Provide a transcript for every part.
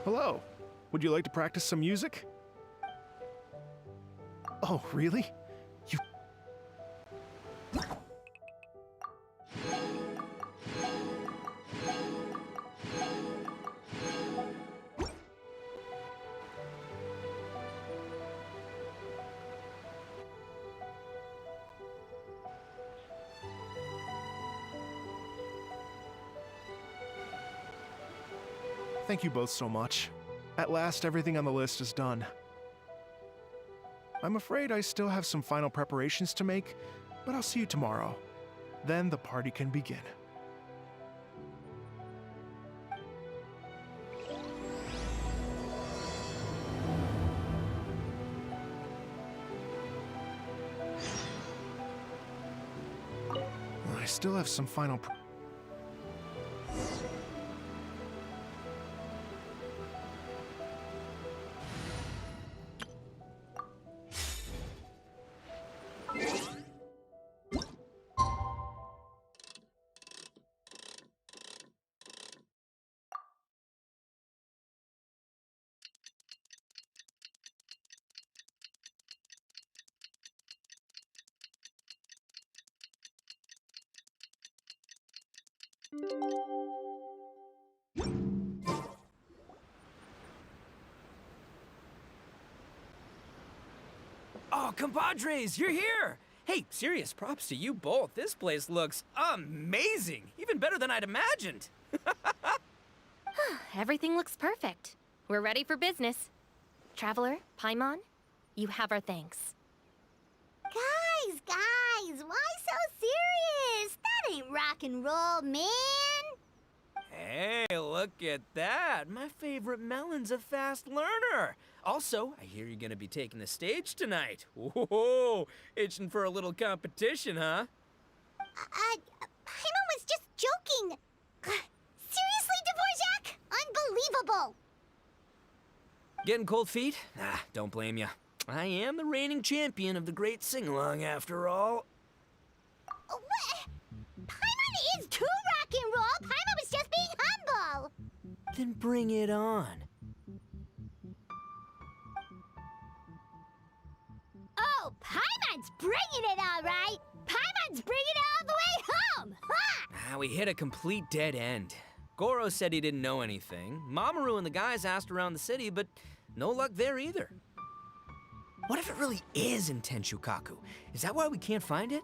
Hello. Would you like to practice some music? Oh, really? You... Thank you both so much. At last, everything on the list is done. I'm afraid I still have some final preparations to make, but I'll see you tomorrow. Then the party can begin. I still have some final Oh, compadres, you're here! Hey, serious props to you both. This place looks amazing. Even better than I'd imagined. Everything looks perfect. We're ready for business. Traveler, Paimon, you have our thanks. Guys, why so serious? That ain't rock and roll, man. Hey, look at that. My favorite melon's a fast learner. Also, I hear you're gonna be taking the stage tonight. Whoa, itching for a little competition, huh? Paimon was just joking. Seriously, Dvorak? Unbelievable. Getting cold feet? Ah, don't blame ya. I am the reigning champion of the great sing-along, after all. What? Paimon is too rock and roll. Paimon was just being humble. Then bring it on. Oh, Paimon's bringing it all right. Paimon's bringing it all the way home. Ha! We hit a complete dead end. Goro said he didn't know anything. Mamoru and the guys asked around the city, but no luck there either. What if it really is in Tenshukaku? Is that why we can't find it?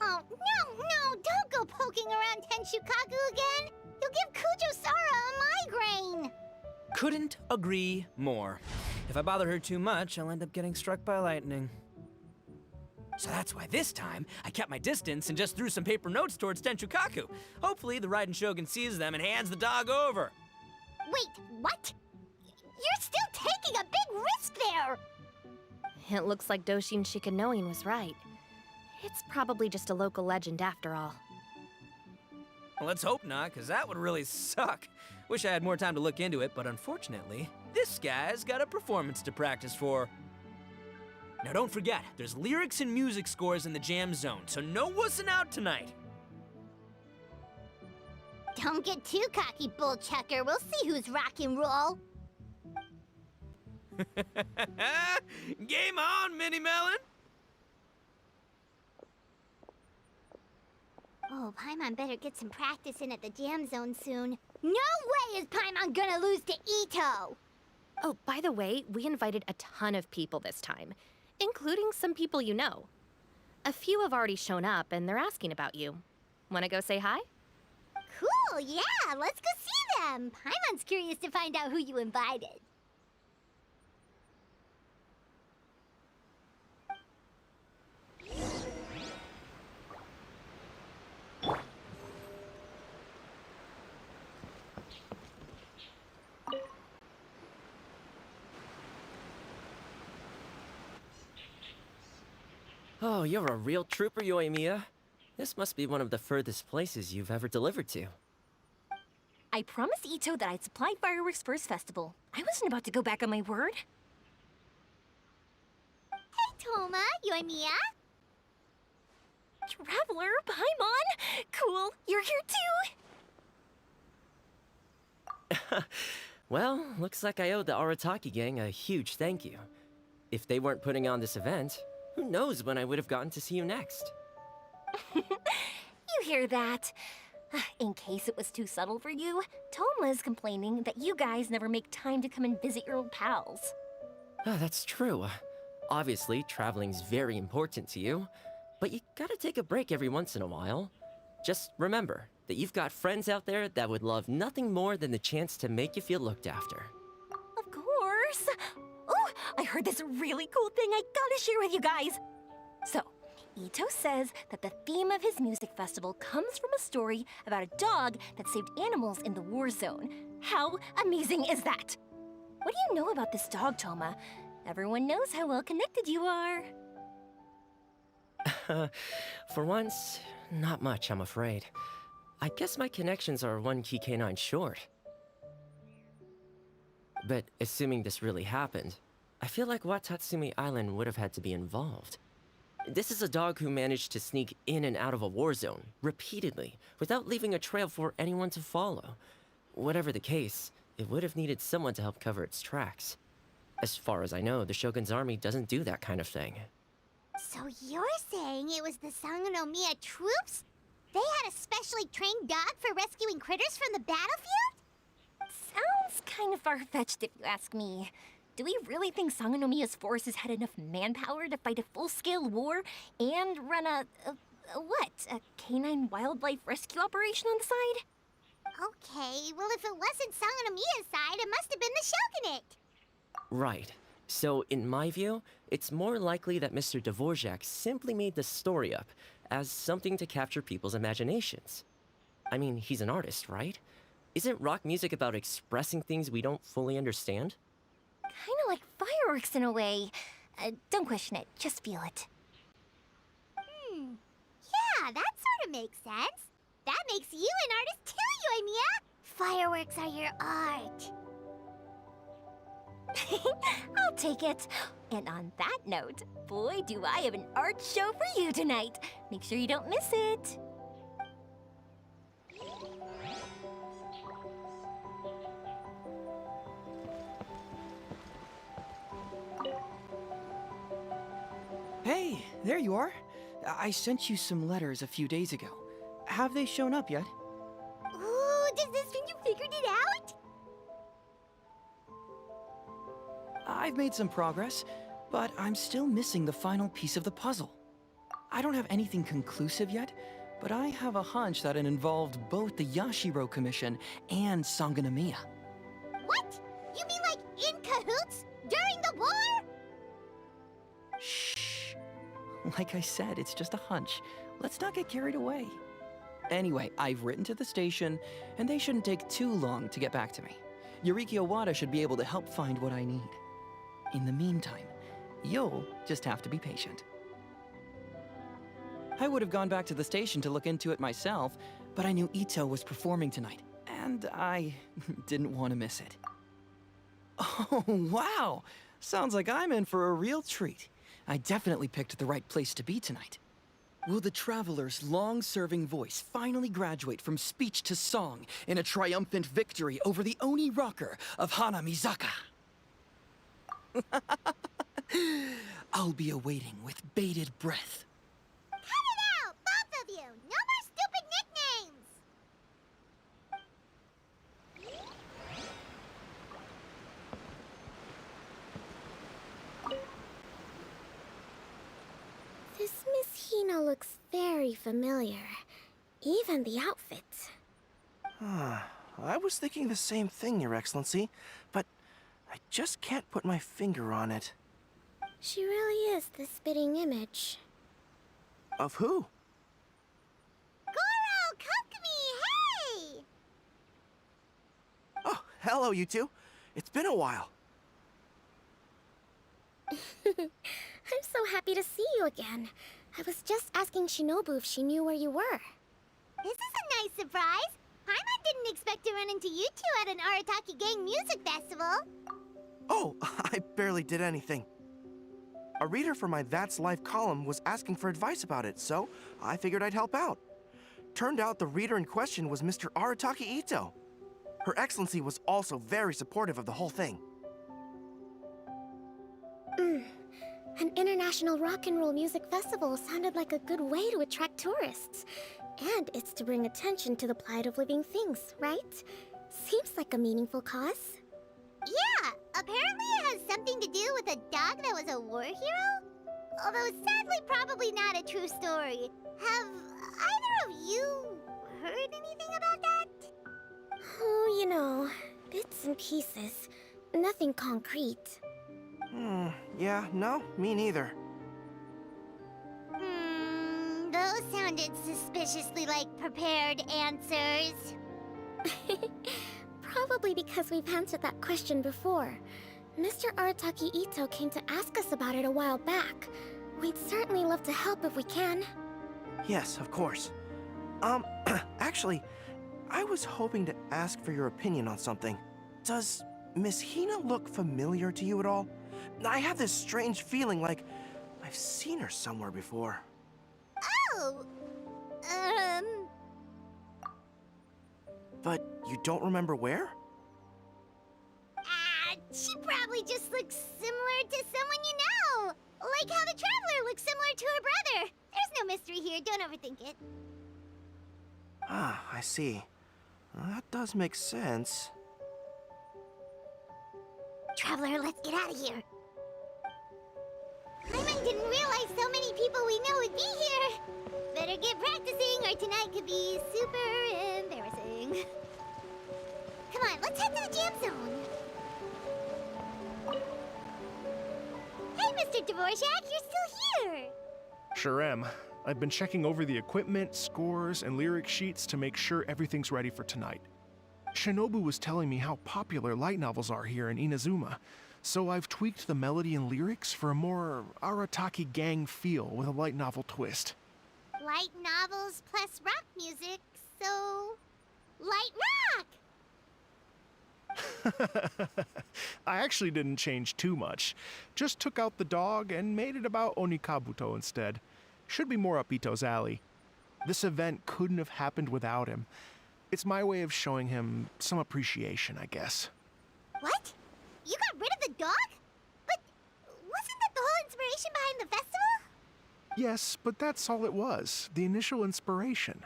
Oh, no, don't go poking around Tenshukaku again. You'll give Kujo-Sara a migraine. Couldn't agree more. If I bother her too much, I'll end up getting struck by lightning. So that's why this time, I kept my distance and just threw some paper notes towards Tenshukaku. Hopefully the Raiden Shogun sees them and hands the dog over. Wait, what? You're still taking a big risk there. It looks like Doshin Shikanoin was right. It's probably just a local legend after all. Well, let's hope not, because that would really suck. Wish I had more time to look into it, but unfortunately, this guy's got a performance to practice for. Now don't forget, there's lyrics and music scores in the jam zone, so no wussing out tonight. Don't get too cocky, bullchucker. We'll see who's rock and roll. Game on, Mini Melon! Oh, Paimon better get some practice in at the jam zone soon. No way is Paimon gonna lose to Ito! Oh, by the way, we invited a ton of people this time, including some people you know. A few have already shown up, and they're asking about you. Wanna go say hi? Cool, yeah, let's go see them. Paimon's curious to find out who you invited. Oh, you're a real trooper, Yoimiya. This must be one of the furthest places you've ever delivered to. I promised Ito that I'd supply fireworks for his festival. I wasn't about to go back on my word. Hey, Toma, Yoimiya. Traveler, Paimon! Cool, you're here too? Well, looks like I owe the Arataki gang a huge thank you. If they weren't putting on this event, who knows when I would have gotten to see you next. You hear that? In case it was too subtle for you, Toma's complaining that you guys never make time to come and visit your old pals. That's true. Obviously, traveling's very important to you, but you gotta take a break every once in a while. Just remember that you've got friends out there that would love nothing more than the chance to make you feel looked after. Of course. Oh, I heard this really cool thing I gotta share with you guys. So, Ito says that the theme of his music festival comes from a story about a dog that saved animals in the war zone. How amazing is that? What do you know about this dog, Toma? Everyone knows how well connected you are. For once, not much, I'm afraid. I guess my connections are one key canine short. But assuming this really happened, I feel like Watatsumi Island would have had to be involved. This is a dog who managed to sneak in and out of a war zone, repeatedly, without leaving a trail for anyone to follow. Whatever the case, it would have needed someone to help cover its tracks. As far as I know, the Shogun's army doesn't do that kind of thing. So you're saying it was the Sangonomiya troops? They had a specially trained dog for rescuing critters from the battlefield? Sounds kind of far-fetched if you ask me. Do we really think Sangonomiya's forces had enough manpower to fight a full-scale war and run a canine wildlife rescue operation on the side? Okay, well if it wasn't Sangonomiya's side, it must have been the Shogunate. Right. So, in my view, it's more likely that Mr. Dvorak simply made the story up as something to capture people's imaginations. I mean, he's an artist, right? Isn't rock music about expressing things we don't fully understand? Kinda like fireworks in a way. Don't question it, just feel it. Yeah, that sort of makes sense. That makes you an artist too, Yoimiya. Fireworks are your art. I'll take it. And on that note, boy, do I have an art show for you tonight. Make sure you don't miss it. Hey, there you are. I sent you some letters a few days ago. Have they shown up yet? Ooh, does this mean you figured it out? I've made some progress, but I'm still missing the final piece of the puzzle. I don't have anything conclusive yet, but I have a hunch that it involved both the Yashiro Commission and Sangonomiya. What? You mean like in cahoots? During the war? Shh. Like I said, it's just a hunch. Let's not get carried away. Anyway, I've written to the station, and they shouldn't take too long to get back to me. Yuriki Owada should be able to help find what I need. In the meantime, you'll just have to be patient. I would have gone back to the station to look into it myself, but I knew Ito was performing tonight, and I didn't want to miss it. Oh, wow! Sounds like I'm in for a real treat. I definitely picked the right place to be tonight. Will the Traveler's long-serving voice finally graduate from speech to song in a triumphant victory over the Oni rocker of Hanamizaka? I'll be awaiting with bated breath. Cut it out, both of you! No more stupid nicknames! This Miss Hina looks very familiar. Even the outfit. I was thinking the same thing, Your Excellency, but I just can't put my finger on it. She really is the spitting image. Of who? Goro, Kokumi, hey! Oh, hello, you two. It's been a while. I'm so happy to see you again. I was just asking Shinobu if she knew where you were. This is a nice surprise. Paimon didn't expect to run into you two at an Arataki gang music festival. Oh, I barely did anything. A reader for my That's Life column was asking for advice about it, so I figured I'd help out. Turned out the reader in question was Mr. Arataki Ito. Her Excellency was also very supportive of the whole thing. An international rock and roll music festival sounded like a good way to attract tourists. And it's to bring attention to the plight of living things, right? Seems like a meaningful cause. Yeah, apparently it has something to do with a dog that was a war hero? Although sadly probably not a true story. Have either of you heard anything about that? Oh, you know, bits and pieces. Nothing concrete. Yeah, no, me neither. Those sounded suspiciously like prepared answers. Probably because we've answered that question before. Mr. Arataki Ito came to ask us about it a while back. We'd certainly love to help if we can. Yes, of course. Actually, I was hoping to ask for your opinion on something. Does Miss Hina look familiar to you at all? I have this strange feeling like I've seen her somewhere before. Oh, But you don't remember where? she probably just looks similar to someone you know. Like how the Traveler looks similar to her brother. There's no mystery here, don't overthink it. Ah, I see. That does make sense. Traveler, let's get out of here. Paimon didn't realize so many people we know would be here. Better get practicing or tonight could be super embarrassing. Come on, let's head to the jam zone. Hey, Mr. Dvorak, you're still here. Sure am. I've been checking over the equipment, scores, and lyric sheets to make sure everything's ready for tonight. Shinobu was telling me how popular light novels are here in Inazuma, so I've tweaked the melody and lyrics for a more Arataki gang feel with a light novel twist. Light novels plus rock music, so... light rock! I actually didn't change too much. Just took out the dog and made it about Onikabuto instead. Should be more up Ito's alley. This event couldn't have happened without him. It's my way of showing him some appreciation, I guess. What? You got rid of the dog? But wasn't that the whole inspiration behind the festival? Yes, but that's all it was. The initial inspiration.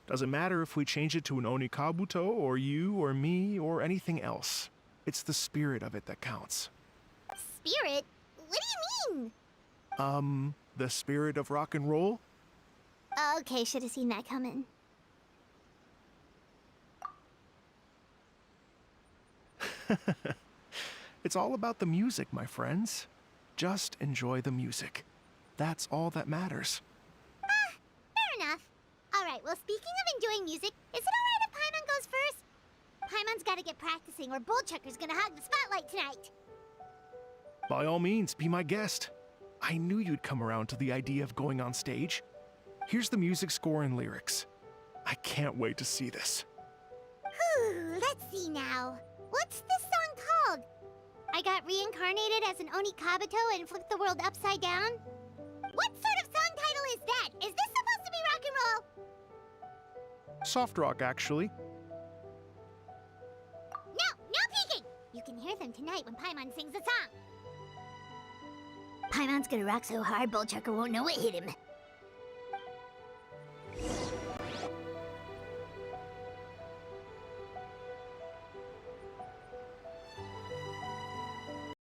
Doesn't matter if we change it to an Onikabuto, or you, or me, or anything else. It's the spirit of it that counts. Spirit? What do you mean? The spirit of rock and roll? Okay, should have seen that coming. It's all about the music, my friends. Just enjoy the music. That's all that matters. Fair enough. Alright, well, speaking of enjoying music, is it alright if Paimon goes first? Paimon's gotta get practicing or Bullchucker's gonna hog the spotlight tonight. By all means, be my guest. I knew you'd come around to the idea of going on stage. Here's the music score and lyrics. I can't wait to see this. Whew, let's see now. What's this song called? I got reincarnated as an Onikabuto and flipped the world upside down? What sort of song title is that? Is this supposed to be rock and roll? Soft rock, actually. No peeking! You can hear them tonight when Paimon sings the song. Paimon's gonna rock so hard, Bullchucker won't know what hit him.